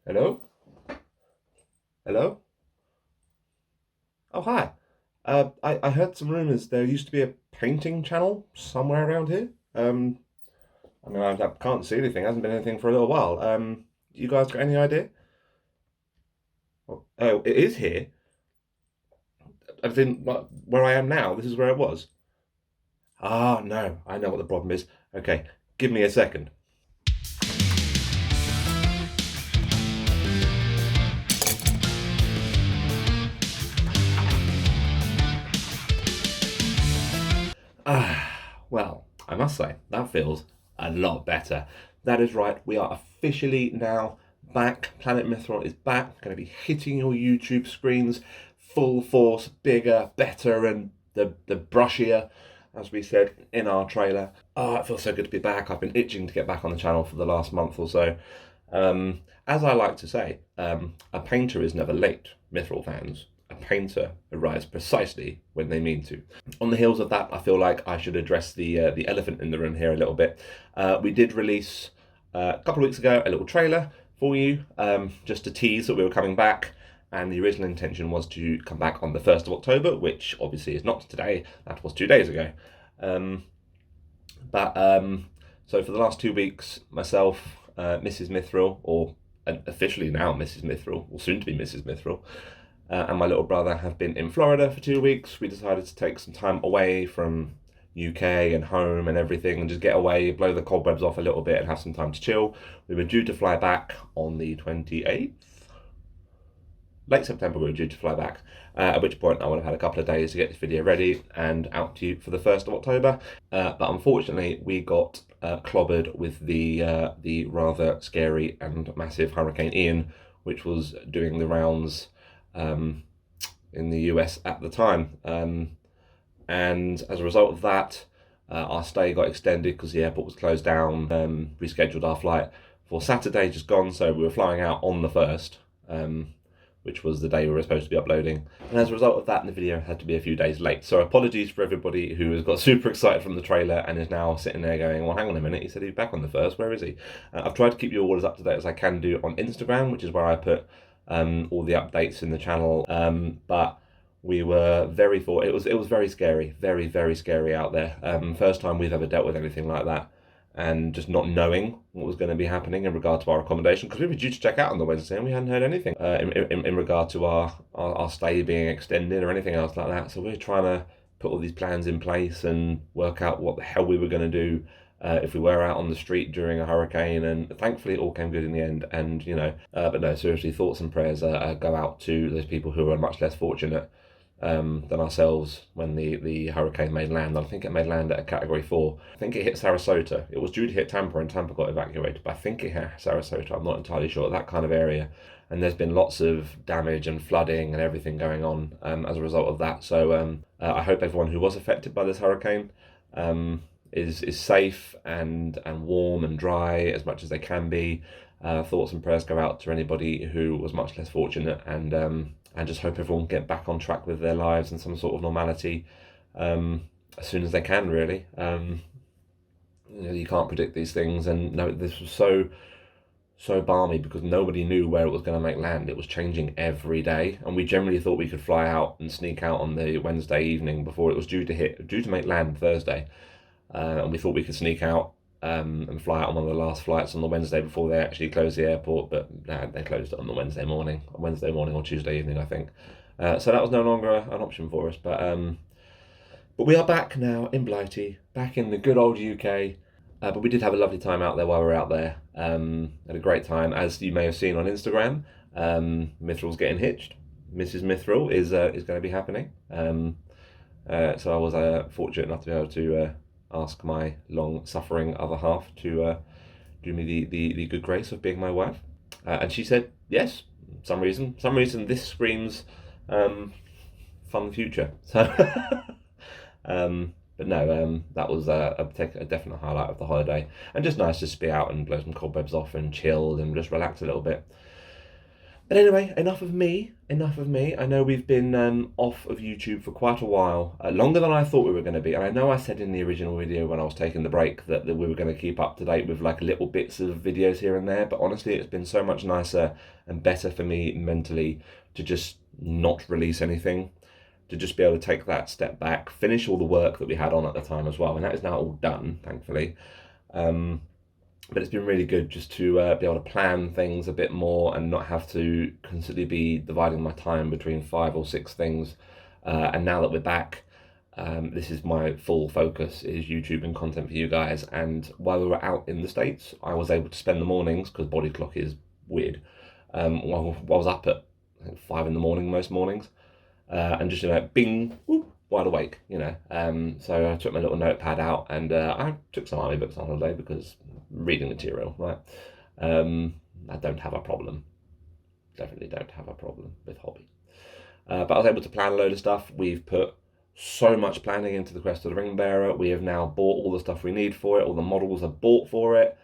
Hello? Hello? Oh, hi. I heard some rumors there used to be a painting channel somewhere around here. I can't see anything. Hasn't been anything for a little while. You guys got any idea? Oh, it is here. I think where I am now. This is where it was. Ah, no. I know what the problem is. Okay, give me a second. Well, I must say, that feels a lot better. That is right, we are officially now back. Planet Mithril is back, going to be hitting your YouTube screens full force, bigger, better, and the brushier, as we said in our trailer. Oh, it feels so good to be back. I've been itching to get back on the channel for the last month or so. As I like to say, a painter is never late, Mithril fans. A painter arrives precisely when they mean to. On the heels of that, I feel like I should address the elephant in the room here a little bit. We did release a couple of weeks ago a little trailer for you, just to tease that we were coming back. And the original intention was to come back on the 1st of October, which obviously is not today. That was 2 days ago. So for the last 2 weeks, myself, Mrs. Mithril, or officially now Mrs. Mithril, or soon to be Mrs. Mithril, and my little brother have been in Florida for 2 weeks. We decided to take some time away from UK and home and everything and just get away, blow the cobwebs off a little bit and have some time to chill. We were due to fly back on the 28th. Late September we were due to fly back, at which point I would have had a couple of days to get this video ready and out to you for the 1st of October. But unfortunately we got clobbered with the rather scary and massive Hurricane Ian, which was doing the rounds in the US at the time. And as a result of that, our stay got extended because the airport was closed down. Rescheduled our flight for Saturday, just gone, so we were flying out on the 1st, which was the day we were supposed to be uploading. And as a result of that, the video had to be a few days late. So apologies for everybody who has got super excited from the trailer and is now sitting there going, well, hang on a minute, he said he's back on the 1st, where is he? I've tried to keep you all as up to date as I can do on Instagram, which is where I put all the updates in the channel, but we were very it was very scary, very scary out there. First time we've ever dealt with anything like that, and just not knowing what was going to be happening in regard to our accommodation, because we were due to check out on the Wednesday and we hadn't heard anything in regard to our stay being extended or anything else like that. So we were trying to put all these plans in place and work out what the hell we were going to do if we were out on the street during a hurricane, and thankfully it all came good in the end. And but no, seriously, thoughts and prayers go out to those people who are much less fortunate than ourselves when the hurricane made land. I think it made land at a category 4. I think it hit Sarasota. It was due to hit Tampa and Tampa got evacuated, but I think it hit Sarasota. I'm not entirely sure. That kind of area. And there's been lots of damage and flooding and everything going on as a result of that. So I hope everyone who was affected by this hurricane is safe and warm and dry as much as they can be. Thoughts and prayers go out to anybody who was much less fortunate, and just hope everyone can get back on track with their lives and some sort of normality as soon as they can, really. You can't predict these things, and no, this was so balmy because nobody knew where it was going to make land. It was changing every day, and we generally thought we could fly out and sneak out on the Wednesday evening before it was due to make land Thursday. And we thought we could sneak out and fly out on one of the last flights on the Wednesday before they actually closed the airport, but they closed it on the Wednesday morning or Tuesday evening, I think. So that was no longer an option for us. But we are back now in Blighty, back in the good old UK. But we did have a lovely time out there while we were out there. Had a great time, as you may have seen on Instagram. Mithril's getting hitched. Mrs. Mithril is going to be happening. So I was fortunate enough to be able to ask my long-suffering other half to do me the good grace of being my wife, and she said yes. Some reason this screams fun future. So, but no, that was a definite highlight of the holiday, and just nice just to be out and blow some cobwebs off and chill and just relax a little bit. But anyway, enough of me. Enough of me. I know we've been off of YouTube for quite a while, longer than I thought we were going to be. And I know I said in the original video when I was taking the break that we were going to keep up to date with like little bits of videos here and there. But honestly, it's been so much nicer and better for me mentally to just not release anything, to just be able to take that step back, finish all the work that we had on at the time as well. And that is now all done, thankfully. But it's been really good just to be able to plan things a bit more and not have to constantly be dividing my time between 5 or 6 things. And now that we're back, this is my full focus, is YouTube and content for you guys. And while we were out in the States, I was able to spend the mornings, because body clock is weird, while I was up at I think 5 in the morning most mornings, and just bing, whoop, wide awake, So I took my little notepad out and I took some army books on holiday because reading material, right? I don't have a problem. Definitely don't have a problem with hobby. But I was able to plan a load of stuff. We've put so much planning into the Quest of the Ring Bearer. We have now bought all the stuff we need for it. All the models are bought for it.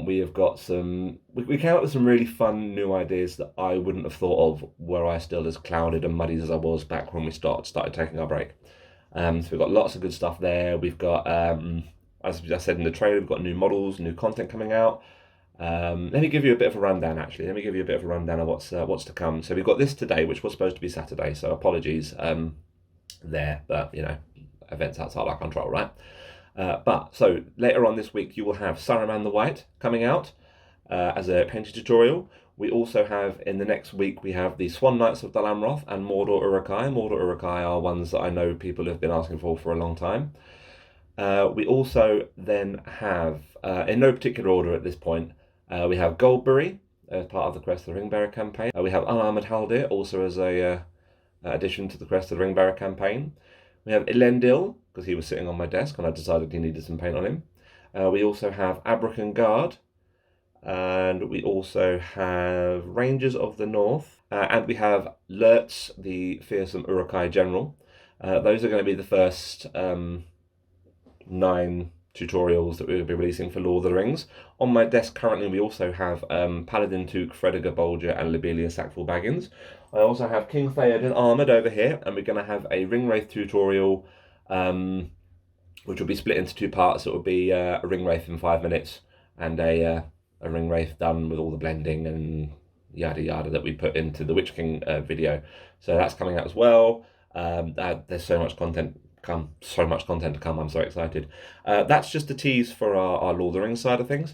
We have got we came up with some really fun new ideas that I wouldn't have thought of were I still as clouded and muddied as I was back when we started taking our break. So we've got lots of good stuff there. We've got, as I said in the trailer, we've got new models, new content coming out. Let me give you a bit of a rundown, actually. Let me give you a bit of a rundown of what's to come. So we've got this today, which was supposed to be Saturday, so apologies there, but, events outside our control, right? So later on this week, you will have Saruman the White coming out as a painting tutorial. We also have, in the next week, we have the Swan Knights of Dol Amroth and Mordor Uruk-hai. Mordor Uruk-hai are ones that I know people have been asking for a long time. We also then have, in no particular order at this point, we have Goldberry as part of the Quest of the Ringbearer campaign. We have Unarmored Haldir also as a addition to the Quest of the Ringbearer campaign. We have Elendil, because he was sitting on my desk and I decided he needed some paint on him. We also have Abrakan Guard, and we also have Rangers of the North, and we have Lurtz, the fearsome Uruk-hai general. Those are going to be the first 9 tutorials that we will be releasing for Lord of the Rings. On my desk currently we also have Paladin Took, Fredegar Bolger and Lobelia Sackful Baggins. I also have King Theoden Armoured over here, and we're going to have a Ringwraith tutorial which will be split into 2 parts. It will be a Ringwraith in 5 minutes and a Ringwraith done with all the blending and yada yada that we put into the Witch King video. So that's coming out as well. There's so much content to come. I'm so excited. That's just a tease for our Lord of the Rings side of things.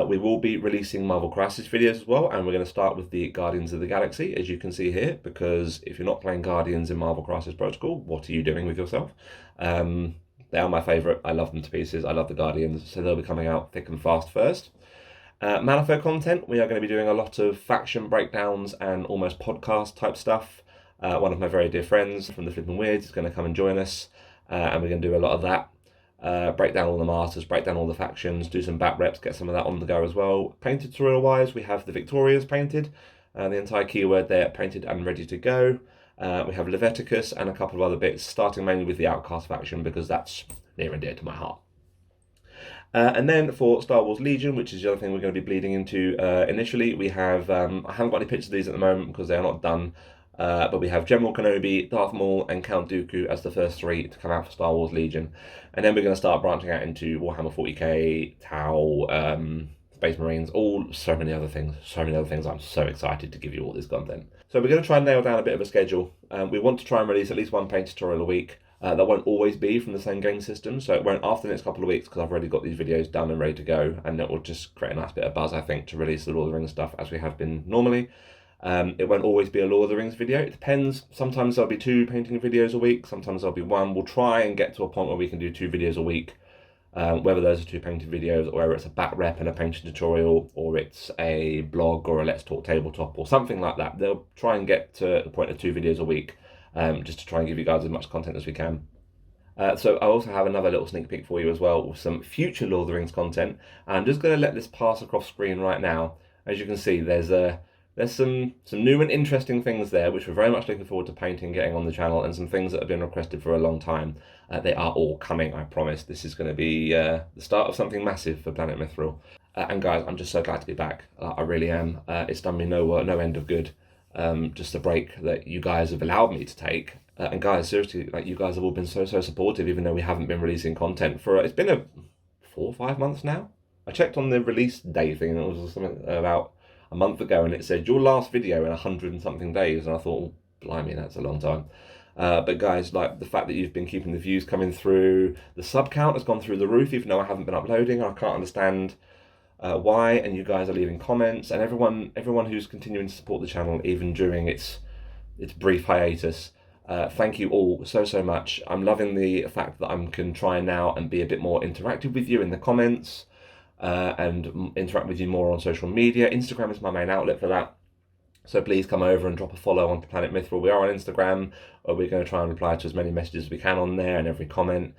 We will be releasing Marvel Crisis videos as well, and we're going to start with the Guardians of the Galaxy, as you can see here, because if you're not playing Guardians in Marvel Crisis Protocol, what are you doing with yourself? They are my favourite. I love them to pieces. I love the Guardians, so they'll be coming out thick and fast first. Malifaux content, we are going to be doing a lot of faction breakdowns and almost podcast type stuff. One of my very dear friends from the Flippin' Weirds is going to come and join us, and we're going to do a lot of that. Break down all the martyrs, break down all the factions, do some bat reps, get some of that on the go as well. Painted tutorial wise, we have the Victorias painted, the entire keyword there painted and ready to go. We have Leviticus and a couple of other bits, starting mainly with the Outcast faction because that's near and dear to my heart. And then for Star Wars Legion, which is the other thing we're going to be bleeding into initially, we have, I haven't got any pictures of these at the moment because they are not done, but we have General Kenobi, Darth Maul and Count Dooku as the first 3 to come out for Star Wars Legion. And then we're going to start branching out into Warhammer 40k, Tau, Space Marines, so many other things. I'm so excited to give you all this content. So we're going to try and nail down a bit of a schedule. We want to try and release at least 1 paint tutorial a week. That won't always be from the same game system, so it won't after the next couple of weeks because I've already got these videos done and ready to go, and it will just create a nice bit of buzz, I think, to release the Lord of the Rings stuff as we have been normally. It won't always be a Lord of the Rings video. It depends. Sometimes there'll be 2 painting videos a week. Sometimes there'll be 1. We'll try and get to a point where we can do 2 videos a week. Whether those are 2 painted videos, or whether it's a bat rep and a painting tutorial, or it's a blog or a Let's Talk Tabletop or something like that. They'll try and get to the point of 2 videos a week, just to try and give you guys as much content as we can. So I also have another little sneak peek for you as well with some future Lord of the Rings content. I'm just going to let this pass across screen right now. As you can see, there's some new and interesting things there, which we're very much looking forward to painting, getting on the channel, and some things that have been requested for a long time. They are all coming, I promise. This is going to be the start of something massive for Planet Mithril. And guys, I'm just so glad to be back. I really am. It's done me no end of good. Just the break that you guys have allowed me to take. And guys, seriously, like, you guys have all been so supportive, even though we haven't been releasing content for, it's been a 4 or 5 months now. I checked on the release day thing, and it was something about a month ago, and it said your last video in 100 and something days, and I thought, oh, blimey, that's a long time. But guys, like, the fact that you've been keeping the views coming through, the sub count has gone through the roof, even though I haven't been uploading. I can't understand why, and you guys are leaving comments, and everyone who's continuing to support the channel even during its brief hiatus. Thank you all so much. I'm loving the fact that I can try now and be a bit more interactive with you in the comments, and interact with you more on social media. Instagram is my main outlet for that. So please come over and drop a follow on Planet Mithril. We are on Instagram. We're going to try and reply to as many messages as we can on there and every comment.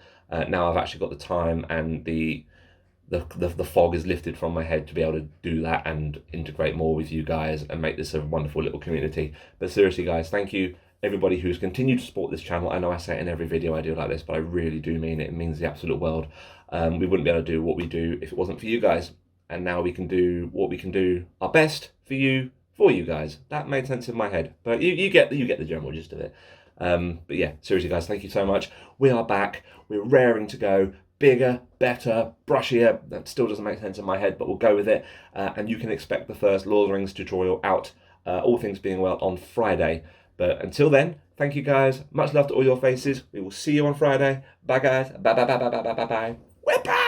Now I've actually got the time and the fog is lifted from my head to be able to do that and integrate more with you guys and make this a wonderful little community. But seriously, guys, thank you everybody who's continued to support this channel. I know I say it in every video I do like this, but I really do mean it. It means the absolute world. We wouldn't be able to do what we do if it wasn't for you guys. And now we can do what we can do our best for you guys. That made sense in my head, but you get the general gist of it. But yeah, seriously, guys, thank you so much. We are back. We're raring to go. Bigger, better, brushier. That still doesn't make sense in my head, but we'll go with it. And you can expect the first Lord of the Rings tutorial out, all things being well, on Friday. But until then, thank you guys. Much love to all your faces. We will see you on Friday. Bye, guys. Bye. We're back.